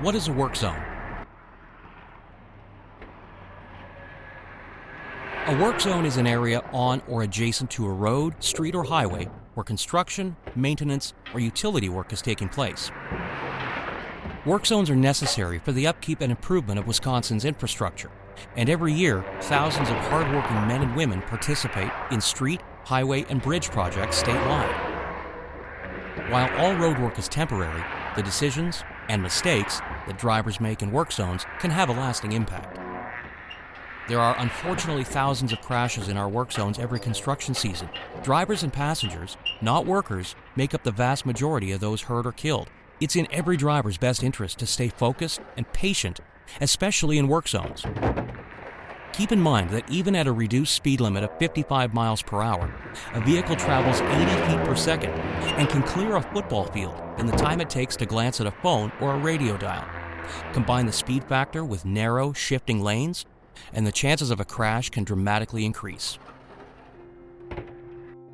What is a work zone? A work zone is an area on or adjacent to a road, street, or highway where construction, maintenance, or utility work is taking place. Work zones are necessary for the upkeep and improvement of Wisconsin's infrastructure, and every year, thousands of hardworking men and women participate in street, highway, and bridge projects statewide. While all road work is temporary, the decisions and mistakes that drivers make in work zones can have a lasting impact. There are unfortunately thousands of crashes in our work zones every construction season. Drivers and passengers, not workers, make up the vast majority of those hurt or killed. It's in every driver's best interest to stay focused and patient, especially in work zones. Keep in mind that even at a reduced speed limit of 55 miles per hour, a vehicle travels 80 feet per second and can clear a football field in the time it takes to glance at a phone or a radio dial. Combine the speed factor with narrow, shifting lanes, and the chances of a crash can dramatically increase.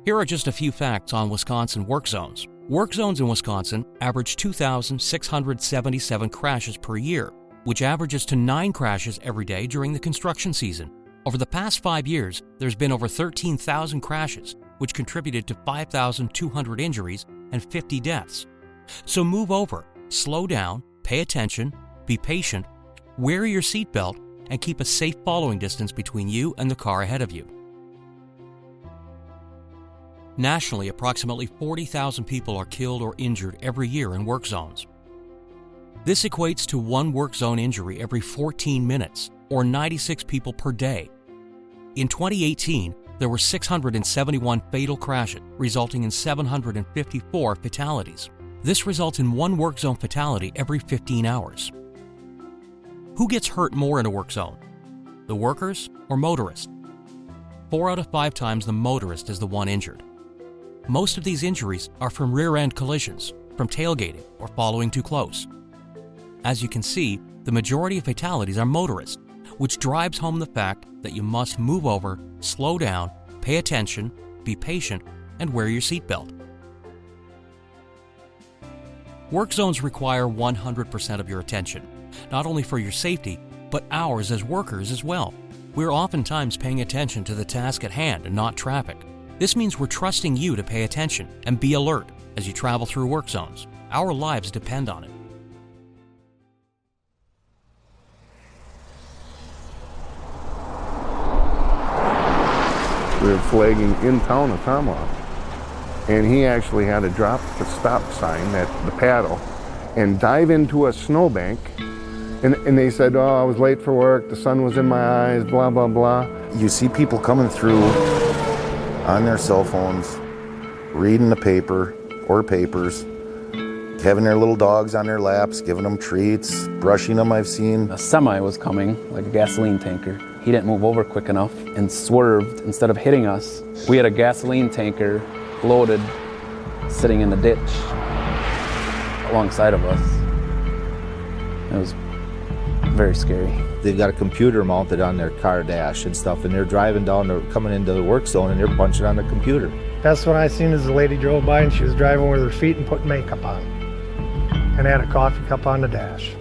Here are just a few facts on Wisconsin work zones. Work zones in Wisconsin average 2,677 crashes per year, which averages to 9 crashes every day during the construction season. Over the past 5 years, there's been over 13,000 crashes, which contributed to 5,200 injuries and 50 deaths. So move over, slow down, pay attention, be patient, wear your seatbelt, and keep a safe following distance between you and the car ahead of you. Nationally, approximately 40,000 people are killed or injured every year in work zones. This equates to 1 work zone injury every 14 minutes, or 96 people per day. In 2018, there were 671 fatal crashes, resulting in 754 fatalities. This results in 1 work zone fatality every 15 hours. Who gets hurt more in a work zone? The workers or motorists? 4 out of 5 times the motorist is the one injured. Most of these injuries are from rear-end collisions, from tailgating or following too close. As you can see, the majority of fatalities are motorists, which drives home the fact that you must move over, slow down, pay attention, be patient, and wear your seatbelt. Work zones require 100% of your attention, not only for your safety, but ours as workers as well. We're oftentimes paying attention to the task at hand and not traffic. This means we're trusting you to pay attention and be alert as you travel through work zones. Our lives depend on it. We were flagging in town of Tomahawk, and he actually had to drop the stop sign at the paddle and dive into a snowbank. And they said, oh, I was late for work, the sun was in my eyes, blah, blah, blah. You see people coming through on their cell phones, reading the paper or papers, having their little dogs on their laps, giving them treats, brushing them, I've seen. A semi was coming, like a gasoline tanker. He didn't move over quick enough and swerved. Instead of hitting us, we had a gasoline tanker loaded, sitting in the ditch alongside of us. It was very scary. They've got a computer mounted on their car dash and stuff, and they're driving down, they're coming into the work zone, and they're punching on the computer. Best one I seen is the lady drove by and she was driving with her feet and putting makeup on, and had a coffee cup on the dash.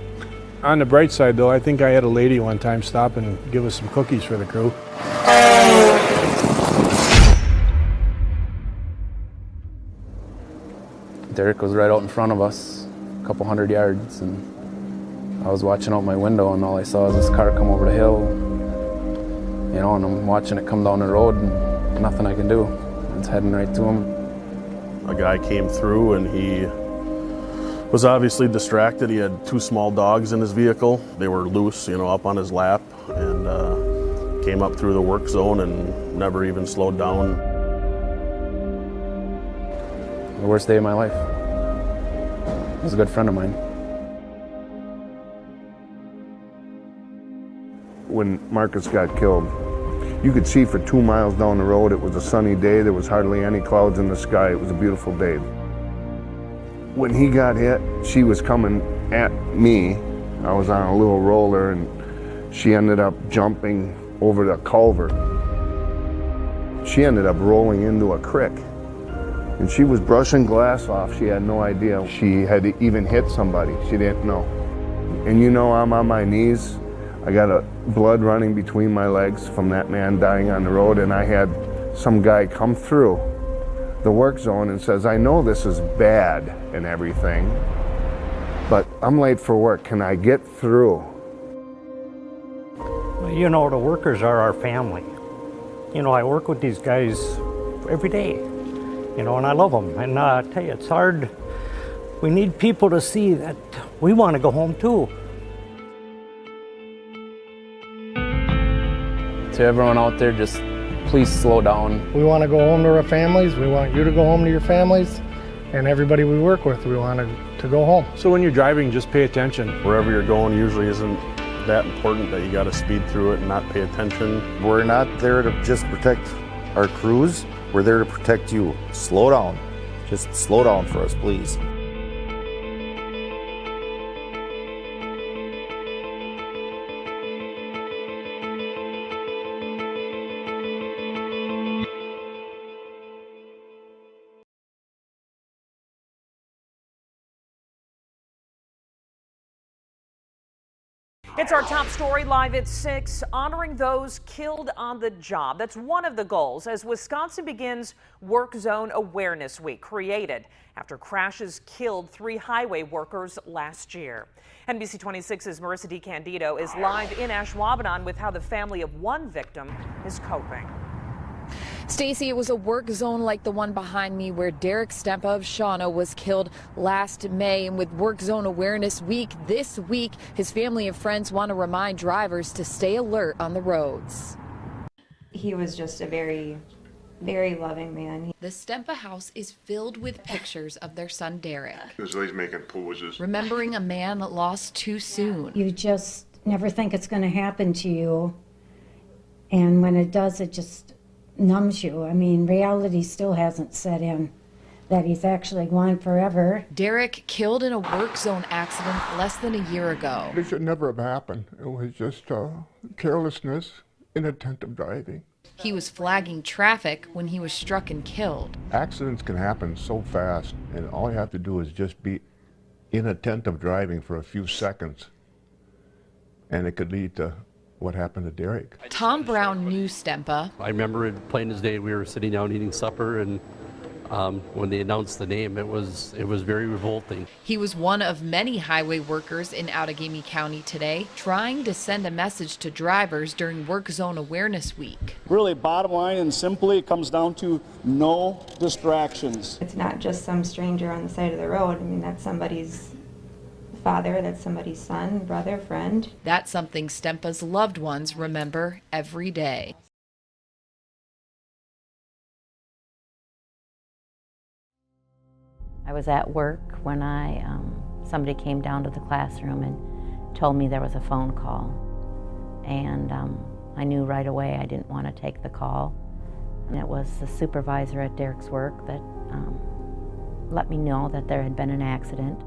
On the bright side, though, I think I had a lady one time stop and give us some cookies for the crew. Derek was right out in front of us, a couple 100 yards, and I was watching out my window, and all I saw was this car come over the hill, you know, and I'm watching it come down the road, and nothing I can do. It's heading right to him. A guy came through, and he was obviously distracted. He had 2 small dogs in his vehicle. They were loose, you know, up on his lap, and came up through the work zone and never even slowed down. The worst day of my life. He was a good friend of mine. When Marcus got killed, you could see for 2 miles down the road. It was a sunny day. There was hardly any clouds in the sky. It was a beautiful day. When he got hit, she was coming at me. I was on a little roller, and she ended up jumping over the culvert. She ended up rolling into a creek, and she was brushing glass off. She had no idea she had even hit somebody. She didn't know. And you know I'm on my knees. I got blood running between my legs from that man dying on the road, and I had some guy come through the work zone and says, I know this is bad and everything, but I'm late for work. Can I get through? You know, the workers are our family. You know, I work with these guys every day, you know, and I love them. And I tell you, it's hard. We need people to see that we want to go home too. To everyone out there, just please slow down. We want to go home to our families. We want you to go home to your families. And everybody we work with, we want to go home. So when you're driving, just pay attention. Wherever you're going usually isn't that important that you got to speed through it and not pay attention. We're not there to just protect our crews. We're there to protect you. Slow down. Just slow down for us, please. It's our top story live at 6, honoring those killed on the job. That's one of the goals as Wisconsin begins Work Zone Awareness Week, created after crashes killed 3 highway workers last year. NBC 26's Marissa DiCandido is live in Ashwaubenon with how the family of one victim is coping. Stacy, it was a work zone like the one behind me where Derek Stempa of Shawano was killed last May. And with Work Zone Awareness Week this week, his family and friends want to remind drivers to stay alert on the roads. He was just a very loving man. The Stempa house is filled with pictures of their son Derek. He was always making poses. Remembering a man lost too soon. You just never think it's going to happen to you. And when it does, it just numbs you. I mean, reality still hasn't set in that he's actually gone forever. Derek killed in a work zone accident less than a year ago. It should never have happened. It was just carelessness, inattentive driving. He was flagging traffic when he was struck and killed. Accidents can happen so fast, and all you have to do is just be inattentive driving for a few seconds, and it could lead to what happened to Derek. Tom Brown knew Stempa. I remember it plain as day. We were sitting down eating supper, and when they announced the name, it was very revolting. He was one of many highway workers in Outagamie County today, trying to send a message to drivers during Work Zone Awareness Week. Really, bottom line and simply, it comes down to no distractions. It's not just some stranger on the side of the road. I mean, that's somebody's father, that's somebody's son, brother, friend. That's something Stempa's loved ones remember every day. I was at work when somebody came down to the classroom and told me there was a phone call. And I knew right away I didn't want to take the call. And it was the supervisor at Derek's work that let me know that there had been an accident.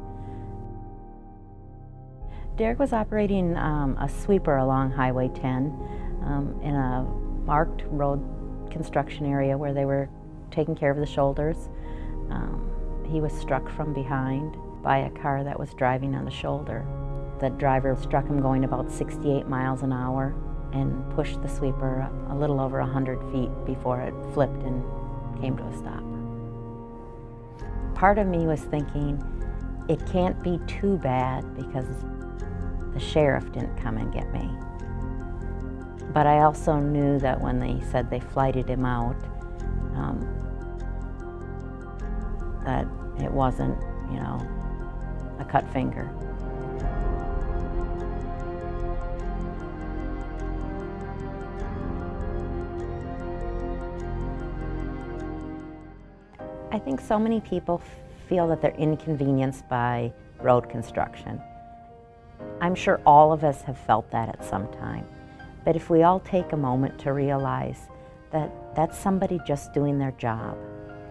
Derek was operating a sweeper along Highway 10 in a marked road construction area where they were taking care of the shoulders. He was struck from behind by a car that was driving on the shoulder. The driver struck him going about 68 miles an hour and pushed the sweeper a little over 100 feet before it flipped and came to a stop. Part of me was thinking, it can't be too bad because the sheriff didn't come and get me. But I also knew that when they said they flighted him out, that it wasn't, you know, a cut finger. I think so many people feel that they're inconvenienced by road construction. I'm sure all of us have felt that at some time. But if we all take a moment to realize that that's somebody just doing their job.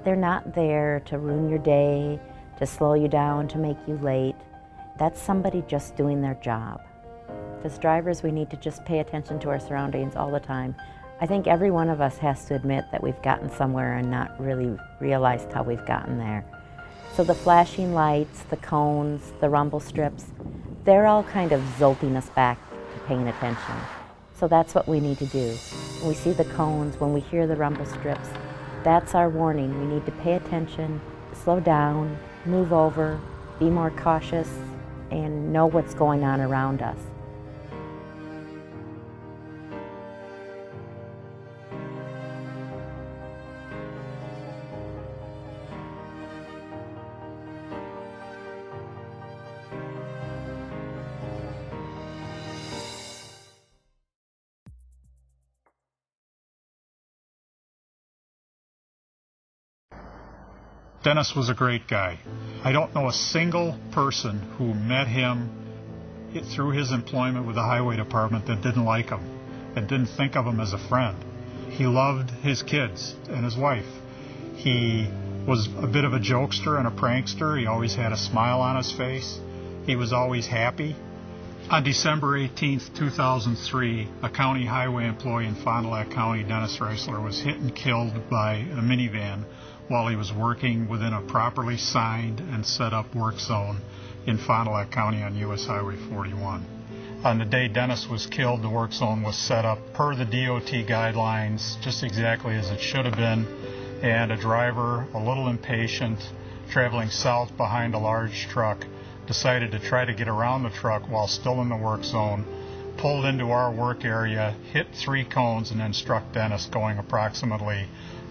They're not there to ruin your day, to slow you down, to make you late. That's somebody just doing their job. As drivers, we need to just pay attention to our surroundings all the time. I think every one of us has to admit that we've gotten somewhere and not really realized how we've gotten there. So the flashing lights, the cones, the rumble strips, they're all kind of jolting us back to paying attention. So that's what we need to do. When we see the cones, when we hear the rumble strips, that's our warning. We need to pay attention, slow down, move over, be more cautious, and know what's going on around us. Dennis was a great guy. I don't know a single person who met him through his employment with the highway department that didn't like him and didn't think of him as a friend. He loved his kids and his wife. He was a bit of a jokester and a prankster. He always had a smile on his face. He was always happy. On December 18th, 2003, a county highway employee in Fond du Lac County, Dennis Reisler, was hit and killed by a minivan while he was working within a properly signed and set up work zone in Fond du Lac County on U.S. Highway 41. On the day Dennis was killed, the work zone was set up per the DOT guidelines, just exactly as it should have been, and a driver, a little impatient, traveling south behind a large truck, decided to try to get around the truck while still in the work zone, pulled into our work area, hit 3 cones, and then struck Dennis going approximately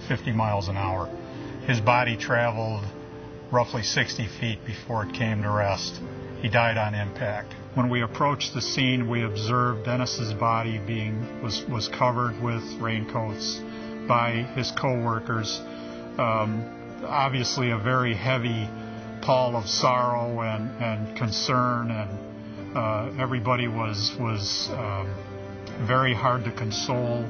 50 miles an hour. His body traveled roughly 60 feet before it came to rest. He died on impact. When we approached the scene, we observed Dennis's body was covered with raincoats by his co-workers. Obviously a very heavy pall of sorrow and concern, and everybody was very hard to console.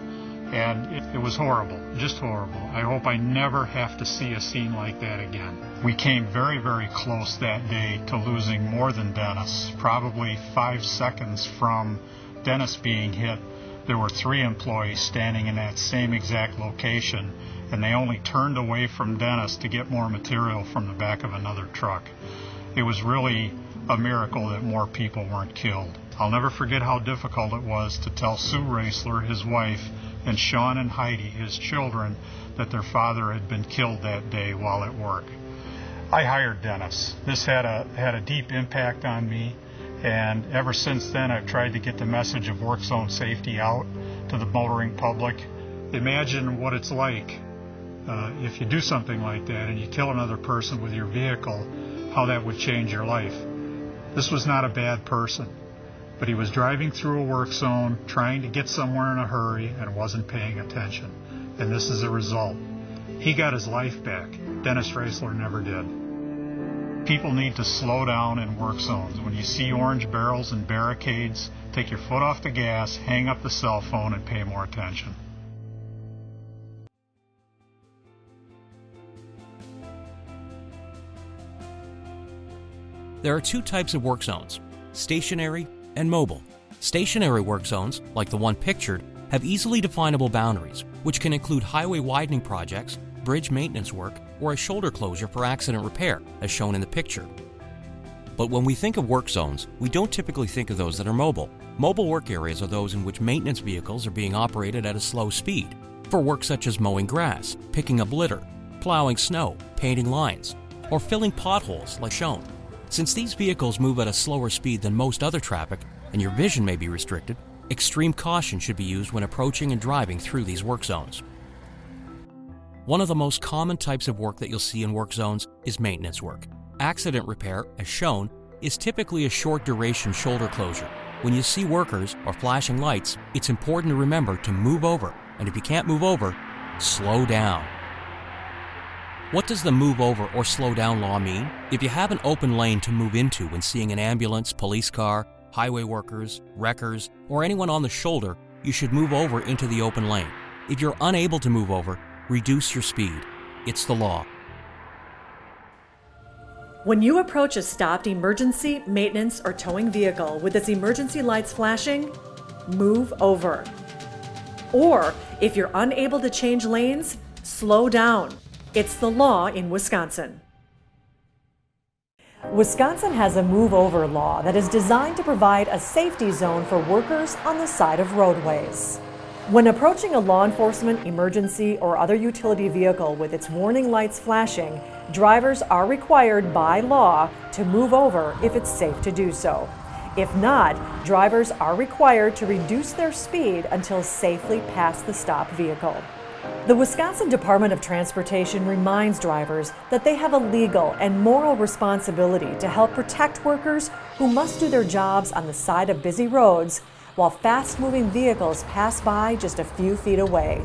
And it was horrible, just horrible. I hope I never have to see a scene like that again. We came very, very close that day to losing more than Dennis. Probably 5 seconds from Dennis being hit, there were 3 employees standing in that same exact location, and they only turned away from Dennis to get more material from the back of another truck. It was really a miracle that more people weren't killed. I'll never forget how difficult it was to tell Sue Reisler, his wife, and Sean and Heidi, his children, that their father had been killed that day while at work. I hired Dennis. This had a deep impact on me, and ever since then I've tried to get the message of work zone safety out to the motoring public. Imagine what it's like if you do something like that and you kill another person with your vehicle, how that would change your life. This was not a bad person, but he was driving through a work zone, trying to get somewhere in a hurry, and wasn't paying attention. And this is the result. He got his life back. Dennis Reisler never did. People need to slow down in work zones. When you see orange barrels and barricades, take your foot off the gas, hang up the cell phone, and pay more attention. There are 2 types of work zones: stationary and mobile. Stationary work zones, like the one pictured, have easily definable boundaries, which can include highway widening projects, bridge maintenance work, or a shoulder closure for accident repair, as shown in the picture. But when we think of work zones, we don't typically think of those that are mobile. Mobile work areas are those in which maintenance vehicles are being operated at a slow speed, for work such as mowing grass, picking up litter, plowing snow, painting lines, or filling potholes like shown. Since these vehicles move at a slower speed than most other traffic, and your vision may be restricted, extreme caution should be used when approaching and driving through these work zones. One of the most common types of work that you'll see in work zones is maintenance work. Accident repair, as shown, is typically a short duration shoulder closure. When you see workers or flashing lights, it's important to remember to move over, and if you can't move over, slow down. What does the move over or slow down law mean? If you have an open lane to move into when seeing an ambulance, police car, highway workers, wreckers, or anyone on the shoulder, you should move over into the open lane. If you're unable to move over, reduce your speed. It's the law. When you approach a stopped emergency, maintenance, or towing vehicle with its emergency lights flashing, move over. Or, if you're unable to change lanes, slow down. It's the law in Wisconsin. Wisconsin has a move-over law that is designed to provide a safety zone for workers on the side of roadways. When approaching a law enforcement, emergency, or other utility vehicle with its warning lights flashing, drivers are required by law to move over if it's safe to do so. If not, drivers are required to reduce their speed until safely past the stopped vehicle. The Wisconsin Department of Transportation reminds drivers that they have a legal and moral responsibility to help protect workers who must do their jobs on the side of busy roads while fast-moving vehicles pass by just a few feet away.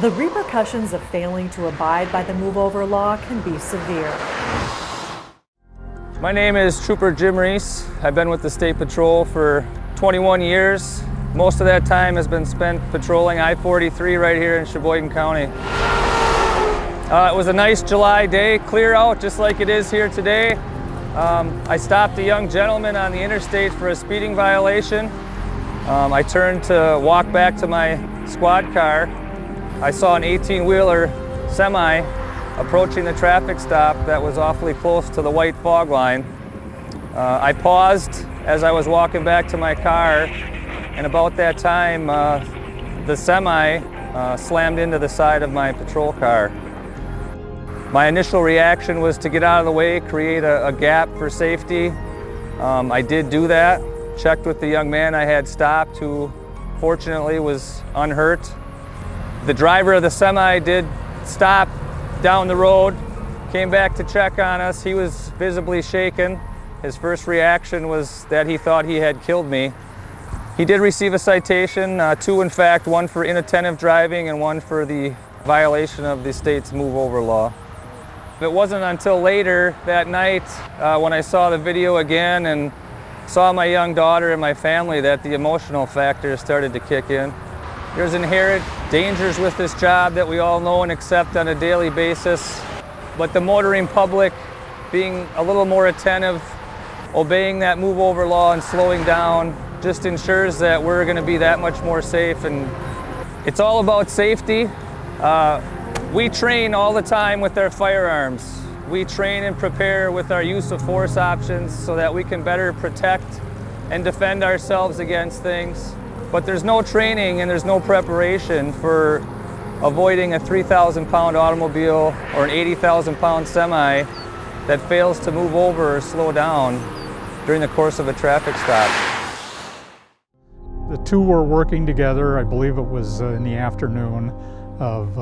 The repercussions of failing to abide by the move-over law can be severe. My name is Trooper Jim Reese. I've been with the State Patrol for 21 years. Most of that time has been spent patrolling I-43 right here in Sheboygan County. It was a nice July day, clear out just like it is here today. I stopped a young gentleman on the interstate for a speeding violation. I turned to walk back to my squad car. I saw an 18-wheeler semi approaching the traffic stop that was awfully close to the white fog line. I paused as I was walking back to my car, and about that time the semi slammed into the side of my patrol car. My initial reaction was to get out of the way, create a gap for safety. I did do that. Checked with the young man I had stopped, who fortunately was unhurt. The driver of the semi did stop down the road, came back to check on us. He was visibly shaken. His first reaction was that he thought he had killed me. He did receive a citation, two in fact, one for inattentive driving and one for the violation of the state's move-over law. It wasn't until later that night when I saw the video again and saw my young daughter and my family that the emotional factor started to kick in. There's inherent dangers with this job that we all know and accept on a daily basis, but the motoring public being a little more attentive, obeying that move-over law and slowing down just ensures that we're going to be that much more safe. And it's all about safety. We train all the time with our firearms. We train and prepare with our use of force options so that we can better protect and defend ourselves against things. But there's no training and there's no preparation for avoiding a 3,000-pound automobile or an 80,000-pound semi that fails to move over or slow down during the course of a traffic stop. The two were working together. I believe it was in the afternoon of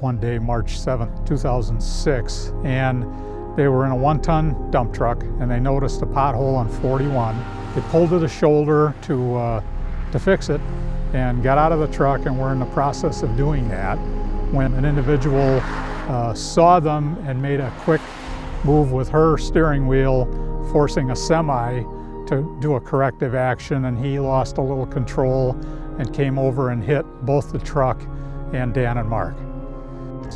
one day, March 7th, 2006, and they were in a 1-ton dump truck and they noticed a pothole on 41. They pulled to the shoulder to fix it and got out of the truck and were in the process of doing that when an individual saw them and made a quick move with her steering wheel, forcing a semi to do a corrective action, and he lost a little control and came over and hit both the truck and Dan and Mark.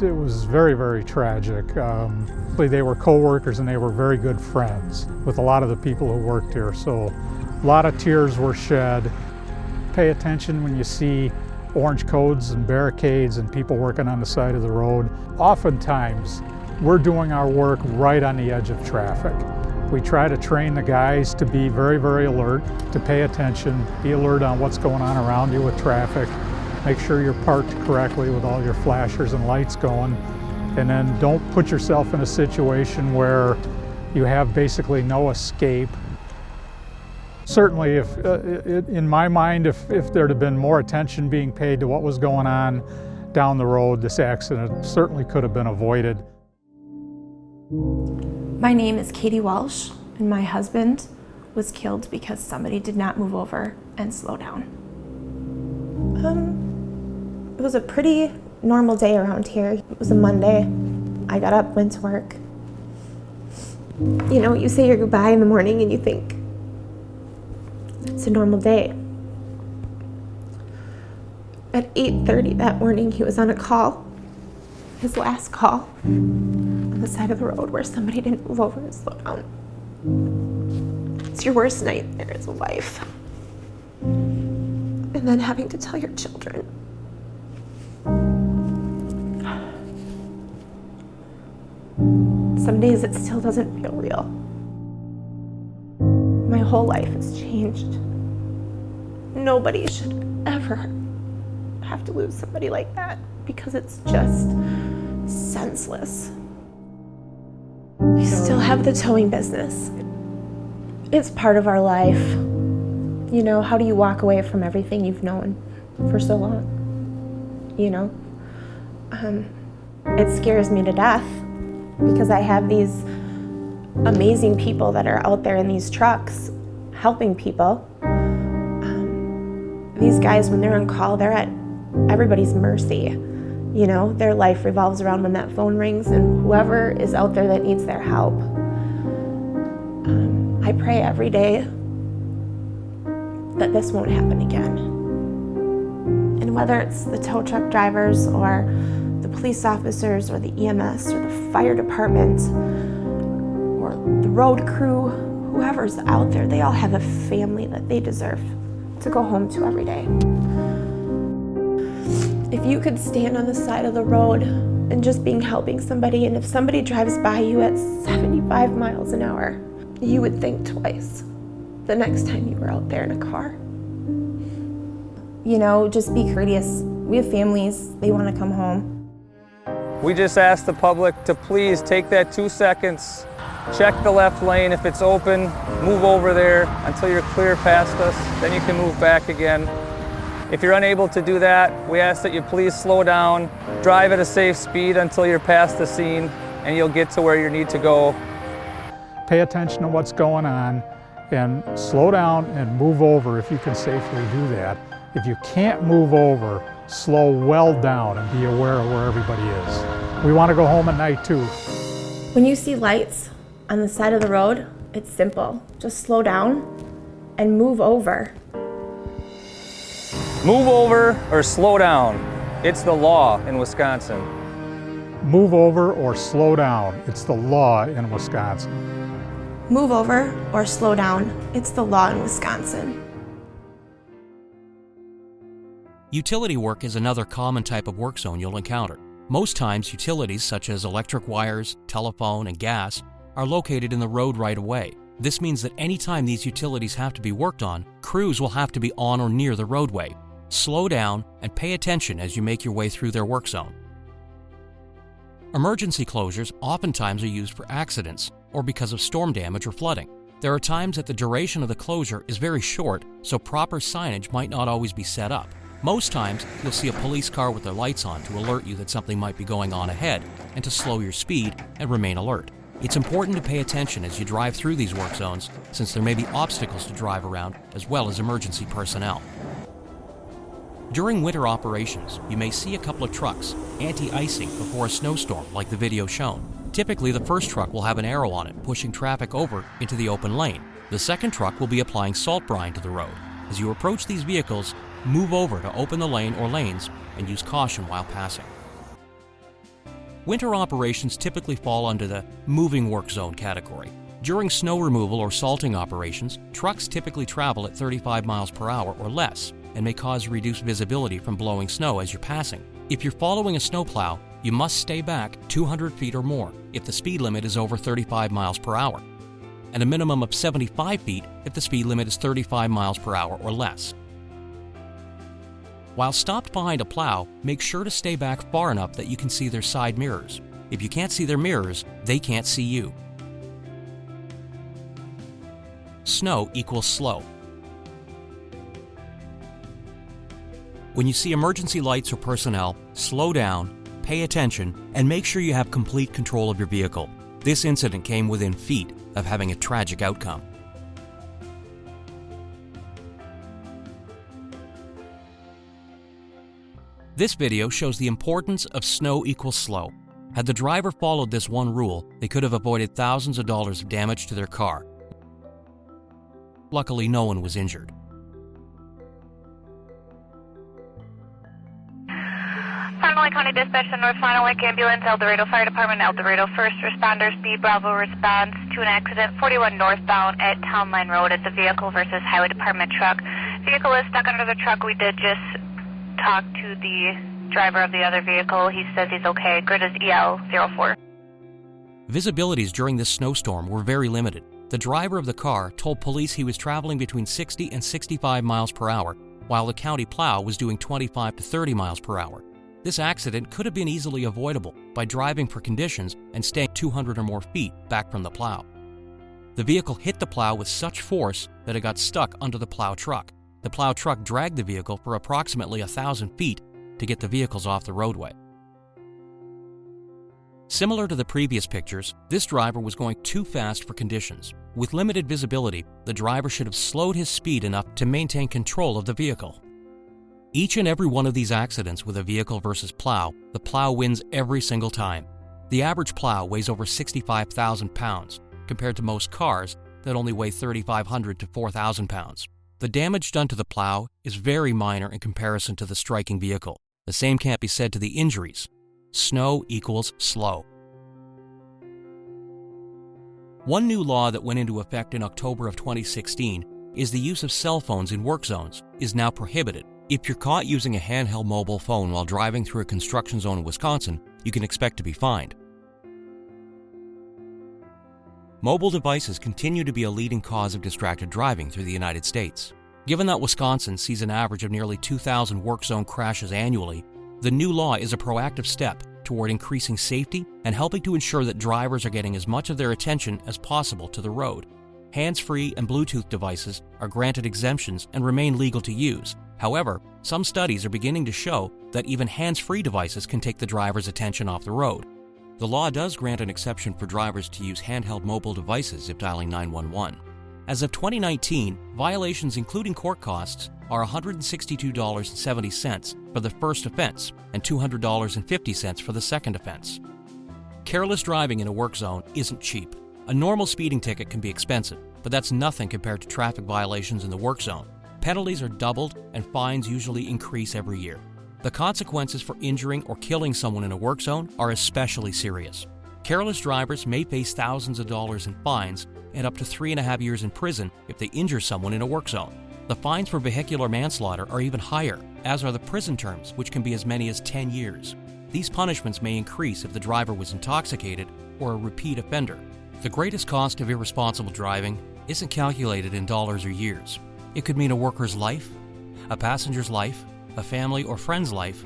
It was very, very tragic. They were co-workers and they were very good friends with a lot of the people who worked here, so a lot of tears were shed. Pay attention when you see orange codes and barricades and people working on the side of the road. Oftentimes, we're doing our work right on the edge of traffic. We try to train the guys to be very, very alert, to pay attention, be alert on what's going on around you with traffic, make sure you're parked correctly with all your flashers and lights going, and then don't put yourself in a situation where you have basically no escape. Certainly, in my mind, if there'd have been more attention being paid to what was going on down the road, this accident certainly could have been avoided. My name is Katie Walsh, and my husband was killed because somebody did not move over and slow down. It was a pretty normal day around here. It was a Monday. I got up, went to work. You know, you say your goodbye in the morning and you think, it's a normal day. At 8:30 that morning, he was on a call, his last call, on the side of the road where somebody didn't move over and slow down. It's your worst nightmare as a wife. And then having to tell your children. Some days it still doesn't feel real. whole life has changed. Nobody should ever have to lose somebody like that because it's just senseless. I still have the towing business. It's part of our life. You know, how do you walk away from everything you've known for so long? You know? It scares me to death because I have these amazing people that are out there in these trucks helping people. These guys, when they're on call, they're at everybody's mercy. You know, their life revolves around when that phone rings and whoever is out there that needs their help. I pray every day that this won't happen again. And whether it's the tow truck drivers or the police officers or the EMS or the fire department or the road crew, whoever's out there, they all have a family that they deserve to go home to every day. If you could stand on the side of the road and just being helping somebody, and if somebody drives by you at 75 miles an hour, you would think twice the next time you were out there in a car. You know, just be courteous. We have families, they want to come home. We just ask the public to please take that 2 seconds, check the left lane. If it's open, move over there until you're clear past us, then you can move back again. If you're unable to do that, we ask that you please slow down, drive at a safe speed until you're past the scene, and you'll get to where you need to go. Pay attention to what's going on and slow down and move over if you can safely do that. If you can't move over, slow well down and be aware of where everybody is. We want to go home at night too. When you see lights on the side of the road, it's simple. Just slow down and move over. Move over or slow down. It's the law in Wisconsin. Move over or slow down. It's the law in Wisconsin. Move over or slow down. It's the law in Wisconsin. Utility work is another common type of work zone you'll encounter. Most times, utilities such as electric wires, telephone, and gas are located in the road right away. This means that anytime these utilities have to be worked on, crews will have to be on or near the roadway. Slow down and pay attention as you make your way through their work zone. Emergency closures oftentimes are used for accidents or because of storm damage or flooding. There are times that the duration of the closure is very short, so proper signage might not always be set up. Most times, you'll see a police car with their lights on to alert you that something might be going on ahead and to slow your speed and remain alert. It's important to pay attention as you drive through these work zones, since there may be obstacles to drive around as well as emergency personnel. During winter operations, you may see a couple of trucks anti-icing before a snowstorm like the video shown. Typically, the first truck will have an arrow on it pushing traffic over into the open lane. The second truck will be applying salt brine to the road. As you approach these vehicles, move over to open the lane or lanes and use caution while passing. Winter operations typically fall under the moving work zone category. During snow removal or salting operations, trucks typically travel at 35 miles per hour or less and may cause reduced visibility from blowing snow as you're passing. If you're following a snowplow, you must stay back 200 feet or more if the speed limit is over 35 miles per hour, and a minimum of 75 feet if the speed limit is 35 miles per hour or less. While stopped behind a plow, make sure to stay back far enough that you can see their side mirrors. If you can't see their mirrors, they can't see you. Snow equals slow. When you see emergency lights or personnel, slow down, pay attention, and make sure you have complete control of your vehicle. This incident came within feet of having a tragic outcome. This video shows the importance of snow equals slow. Had the driver followed this one rule, they could have avoided thousands of dollars of damage to their car. Luckily, no one was injured. Fond du Lac County Dispatch, the North Fond du Lac Ambulance, El Dorado Fire Department, El Dorado First Responders, B Bravo response to an accident 41 northbound at Town Line Road. It's a vehicle versus Highway Department truck. Vehicle is stuck under the truck. We did just talk to the driver of the other vehicle. He says he's okay. Grid is EL04. Visibilities during this snowstorm were very limited. The driver of the car told police he was traveling between 60 and 65 miles per hour, while the county plow was doing 25 to 30 miles per hour. This accident could have been easily avoidable by driving for conditions and staying 200 or more feet back from the plow. The vehicle hit the plow with such force that it got stuck under the plow truck. The plow truck dragged the vehicle for approximately 1,000 feet to get the vehicles off the roadway. Similar to the previous pictures, this driver was going too fast for conditions. With limited visibility, the driver should have slowed his speed enough to maintain control of the vehicle. Each and every one of these accidents with a vehicle versus plow, the plow wins every single time. The average plow weighs over 65,000 pounds, compared to most cars that only weigh 3,500 to 4,000 pounds. The damage done to the plow is very minor in comparison to the striking vehicle. The same can't be said to the injuries. Snow equals slow. One new law that went into effect in October of 2016 is the use of cell phones in work zones is now prohibited. If you're caught using a handheld mobile phone while driving through a construction zone in Wisconsin, you can expect to be fined. Mobile devices continue to be a leading cause of distracted driving through the United States. Given that Wisconsin sees an average of nearly 2,000 work zone crashes annually, the new law is a proactive step toward increasing safety and helping to ensure that drivers are getting as much of their attention as possible to the road. Hands-free and Bluetooth devices are granted exemptions and remain legal to use. However, some studies are beginning to show that even hands-free devices can take the driver's attention off the road. The law does grant an exception for drivers to use handheld mobile devices if dialing 911. As of 2019, violations including court costs are $162.70 for the first offense and $200.50 for the second offense. Careless driving in a work zone isn't cheap. A normal speeding ticket can be expensive, but that's nothing compared to traffic violations in the work zone. Penalties are doubled and fines usually increase every year. The consequences for injuring or killing someone in a work zone are especially serious. Careless drivers may face thousands of dollars in fines and up to 3.5 years in prison if they injure someone in a work zone. The fines for vehicular manslaughter are even higher, as are the prison terms, which can be as many as 10 years. These punishments may increase if the driver was intoxicated or a repeat offender. The greatest cost of irresponsible driving isn't calculated in dollars or years. It could mean a worker's life, a passenger's life, a family or friend's life,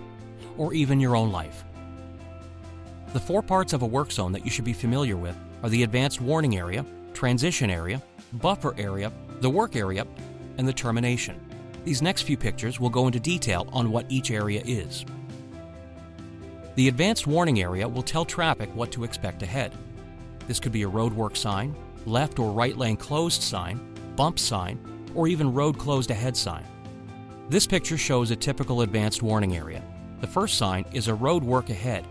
or even your own life. The 4 parts of a work zone that you should be familiar with are the advanced warning area, transition area, buffer area, the work area, and the termination. These next few pictures will go into detail on what each area is. The advanced warning area will tell traffic what to expect ahead. This could be a roadwork sign, left or right lane closed sign, bump sign, or even road closed ahead sign. This picture shows a typical advanced warning area. The first sign is a road work ahead,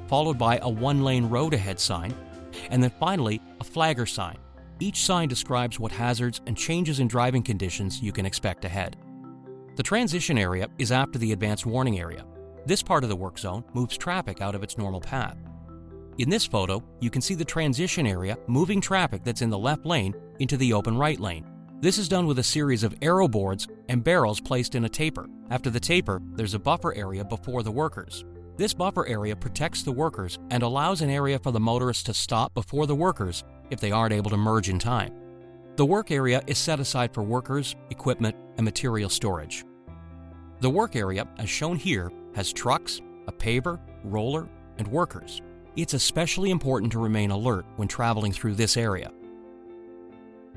followed by a 1-lane road ahead sign, and then finally a flagger sign. Each sign describes what hazards and changes in driving conditions you can expect ahead. The transition area is after the advanced warning area. This part of the work zone moves traffic out of its normal path. In this photo, you can see the transition area moving traffic that's in the left lane into the open right lane. This is done with a series of arrow boards and barrels placed in a taper. After the taper, there's a buffer area before the workers. This buffer area protects the workers and allows an area for the motorists to stop before the workers if they aren't able to merge in time. The work area is set aside for workers, equipment, and material storage. The work area, as shown here, has trucks, a paver, roller, and workers. It's especially important to remain alert when traveling through this area.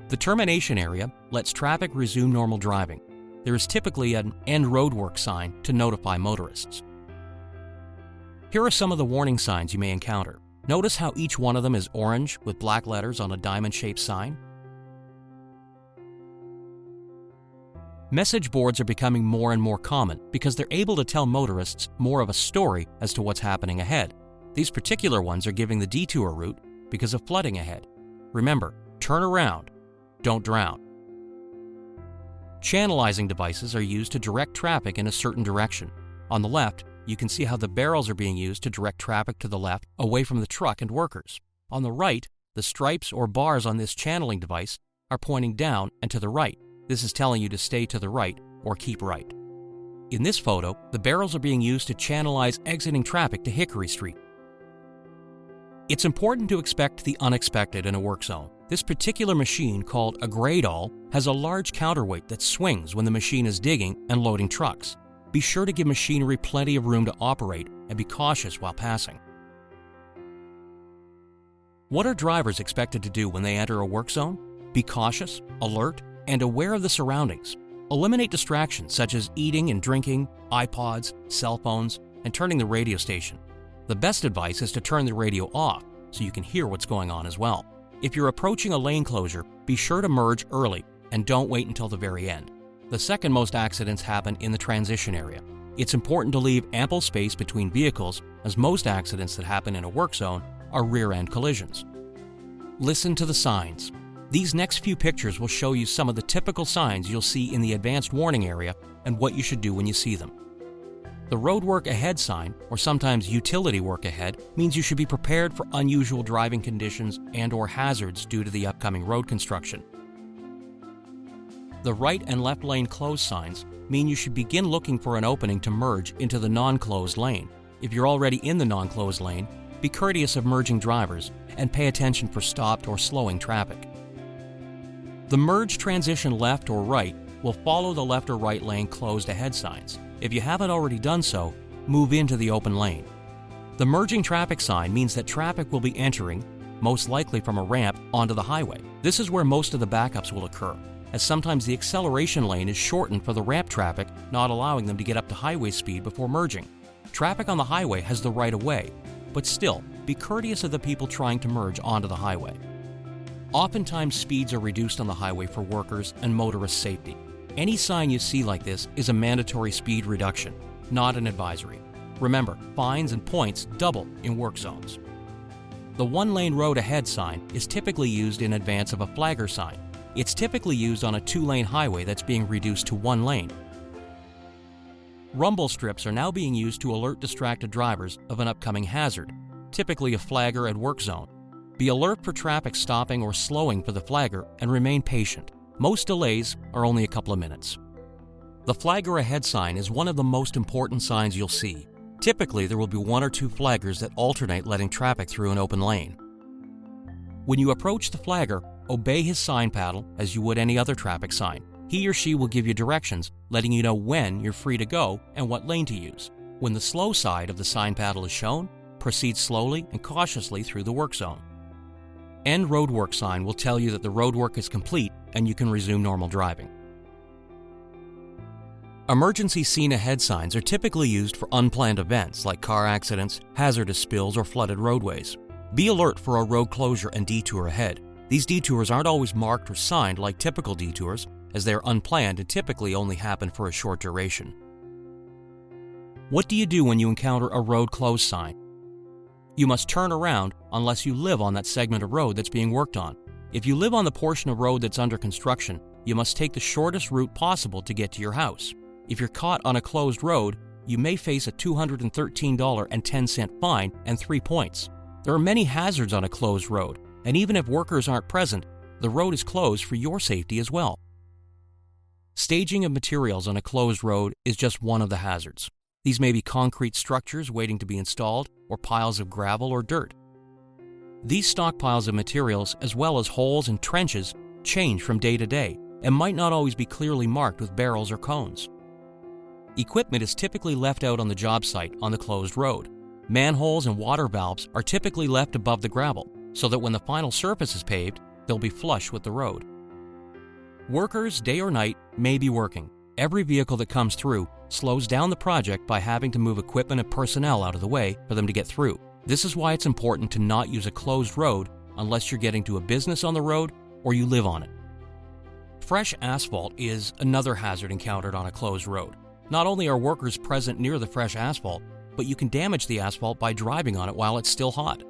The termination area lets traffic resume normal driving. There is typically an end roadwork sign to notify motorists. Here are some of the warning signs you may encounter. Notice how each one of them is orange with black letters on a diamond-shaped sign. Message boards are becoming more and more common because they're able to tell motorists more of a story as to what's happening ahead. These particular ones are giving the detour route because of flooding ahead. Remember, turn around, don't drown. Channelizing devices are used to direct traffic in a certain direction. On the left, you can see how the barrels are being used to direct traffic to the left, away from the truck and workers. On the right, the stripes or bars on this channeling device are pointing down and to the right. This is telling you to stay to the right or keep right. In this photo, the barrels are being used to channelize exiting traffic to Hickory Street. It's important to expect the unexpected in a work zone. This particular machine, called a gradle, has a large counterweight that swings when the machine is digging and loading trucks. Be sure to give machinery plenty of room to operate and be cautious while passing. What are drivers expected to do when they enter a work zone? Be cautious, alert, and aware of the surroundings. Eliminate distractions such as eating and drinking, iPods, cell phones, and turning the radio station. The best advice is to turn the radio off so you can hear what's going on as well. If you're approaching a lane closure, be sure to merge early and don't wait until the very end. The second most accidents happen in the transition area. It's important to leave ample space between vehicles, as most accidents that happen in a work zone are rear-end collisions. Listen to the signs. These next few pictures will show you some of the typical signs you'll see in the advanced warning area and what you should do when you see them. The road work ahead sign, or sometimes utility work ahead, means you should be prepared for unusual driving conditions and/or hazards due to the upcoming road construction. The right and left lane closed signs mean you should begin looking for an opening to merge into the non-closed lane. If you're already in the non-closed lane, be courteous of merging drivers and pay attention for stopped or slowing traffic. The merge transition left or right will follow the left or right lane closed ahead signs. If you haven't already done so, move into the open lane. The merging traffic sign means that traffic will be entering, most likely from a ramp, onto the highway. This is where most of the backups will occur, as sometimes the acceleration lane is shortened for the ramp traffic, not allowing them to get up to highway speed before merging. Traffic on the highway has the right of way, but still, be courteous of the people trying to merge onto the highway. Oftentimes, speeds are reduced on the highway for workers and motorist safety. Any sign you see like this is a mandatory speed reduction, not an advisory. Remember, fines and points double in work zones. The one-lane road ahead sign is typically used in advance of a flagger sign. It's typically used on a two-lane highway that's being reduced to one lane. Rumble strips are now being used to alert distracted drivers of an upcoming hazard, typically a flagger at work zone. Be alert for traffic stopping or slowing for the flagger and remain patient. Most delays are only a couple of minutes. The flagger ahead sign is one of the most important signs you'll see. Typically, there will be one or two flaggers that alternate letting traffic through an open lane. When you approach the flagger, obey his sign paddle as you would any other traffic sign. He or she will give you directions, letting you know when you're free to go and what lane to use. When the slow side of the sign paddle is shown, proceed slowly and cautiously through the work zone. End road work sign will tell you that the road work is complete and you can resume normal driving. Emergency scene ahead signs are typically used for unplanned events like car accidents, hazardous spills, or flooded roadways. Be alert for a road closure and detour ahead. These detours aren't always marked or signed like typical detours, as they are unplanned and typically only happen for a short duration. What do you do when you encounter a road closed sign? You must turn around unless you live on that segment of road that's being worked on. If you live on the portion of road that's under construction, you must take the shortest route possible to get to your house. If you're caught on a closed road, you may face a $213.10 fine and 3 points. There are many hazards on a closed road, and even if workers aren't present, the road is closed for your safety as well. Staging of materials on a closed road is just one of the hazards. These may be concrete structures waiting to be installed, or piles of gravel or dirt. These stockpiles of materials, as well as holes and trenches, change from day to day and might not always be clearly marked with barrels or cones. Equipment is typically left out on the job site on the closed road. Manholes and water valves are typically left above the gravel, so that when the final surface is paved, they'll be flush with the road. Workers, day or night, may be working. Every vehicle that comes through slows down the project by having to move equipment and personnel out of the way for them to get through. This is why it's important to not use a closed road unless you're getting to a business on the road or you live on it. Fresh asphalt is another hazard encountered on a closed road. Not only are workers present near the fresh asphalt, but you can damage the asphalt by driving on it while it's still hot.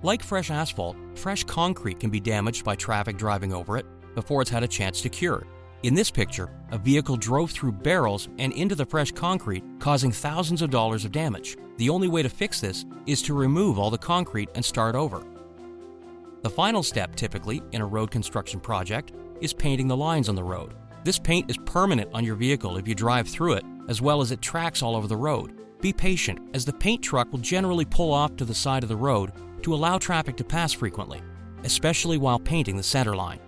Like fresh asphalt, fresh concrete can be damaged by traffic driving over it before it's had a chance to cure. In this picture, a vehicle drove through barrels and into the fresh concrete, causing thousands of dollars of damage. The only way to fix this is to remove all the concrete and start over. The final step, typically, in a road construction project is painting the lines on the road. This paint is permanent on your vehicle if you drive through it, as well as it tracks all over the road. Be patient, as the paint truck will generally pull off to the side of the road to allow traffic to pass frequently. especially while painting the center line.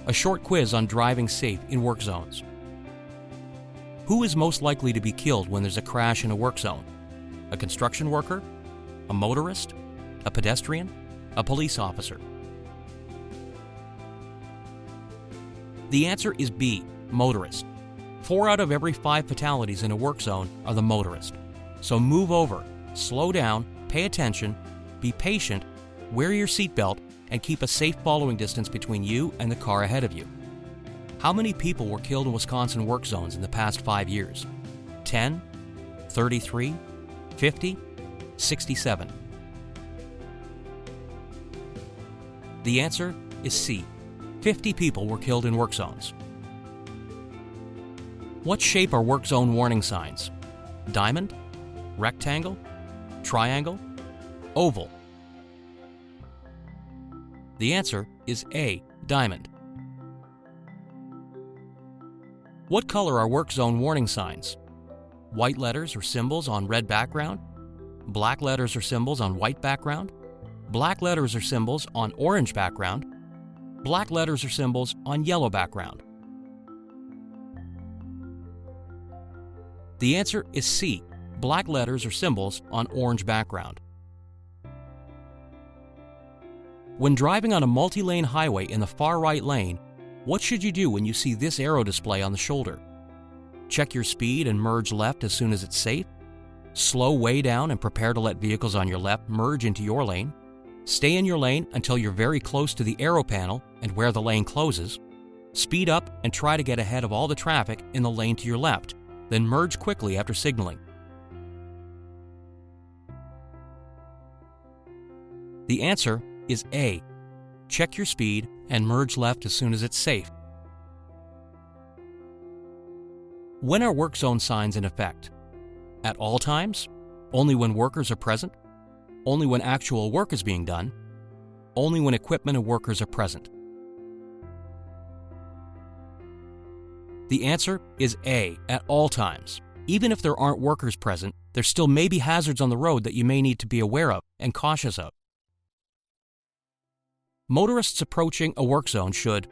A short quiz on driving safe in work zones. Who is most likely to be killed when there's a crash in a work zone? A construction worker? A motorist? A pedestrian? A police officer? The answer is B, motorist. 4 out of every 5 fatalities in a work zone are the motorist. So move over, slow down, pay attention, be patient, wear your seatbelt, and keep a safe following distance between you and the car ahead of you. How many people were killed in Wisconsin work zones in the past 5 years? 10? 33? 50? 67? The answer is C. 50 people were killed in work zones. What shape are work zone warning signs? Diamond? Rectangle? Triangle? Oval? The answer is A, diamond. What color are work zone warning signs? White letters or symbols on red background? Black letters or symbols on white background? Black letters or symbols on orange background? Black letters or symbols on yellow background? The answer is C, black letters or symbols on orange background. When driving on a multi-lane highway in the far right lane, what should you do when you see this arrow display on the shoulder? Check your speed and merge left as soon as it's safe? Slow way down and prepare to let vehicles on your left merge into your lane? Stay in your lane until you're very close to the arrow panel and where the lane closes? Speed up and try to get ahead of all the traffic in the lane to your left, then merge quickly after signaling. The answer is A. Check your speed and merge left as soon as it's safe. When are work zone signs in effect? At all times? Only when workers are present? Only when actual work is being done? Only when equipment and workers are present? The answer is A, at all times. Even if there aren't workers present, there still may be hazards on the road that you may need to be aware of and cautious of. Motorists approaching a work zone should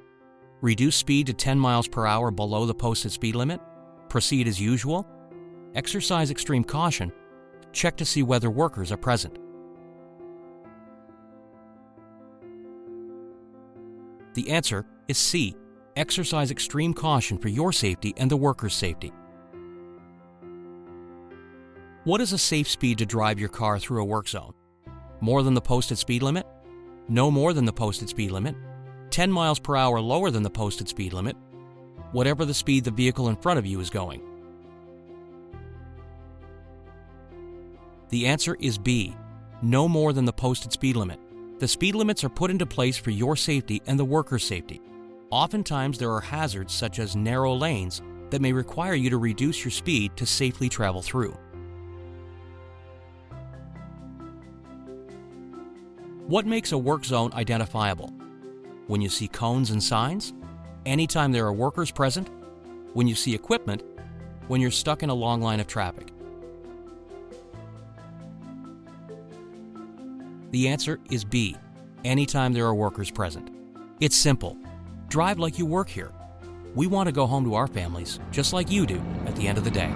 reduce speed to 10 miles per hour below the posted speed limit, proceed as usual, exercise extreme caution, check to see whether workers are present. The answer is C, exercise extreme caution for your safety and the workers' safety. What is a safe speed to drive your car through a work zone? More than the posted speed limit? No more than the posted speed limit? 10 miles per hour lower than the posted speed limit? Whatever the speed the vehicle in front of you is going. The answer is B, no more than the posted speed limit. The speed limits are put into place for your safety and the workers' safety. Oftentimes there are hazards such as narrow lanes that may require you to reduce your speed to safely travel through. What makes a work zone identifiable? When you see cones and signs? Anytime there are workers present? When you see equipment? When you're stuck in a long line of traffic? The answer is B, anytime there are workers present. It's simple. Drive like you work here. We want to go home to our families, just like you do, at the end of the day.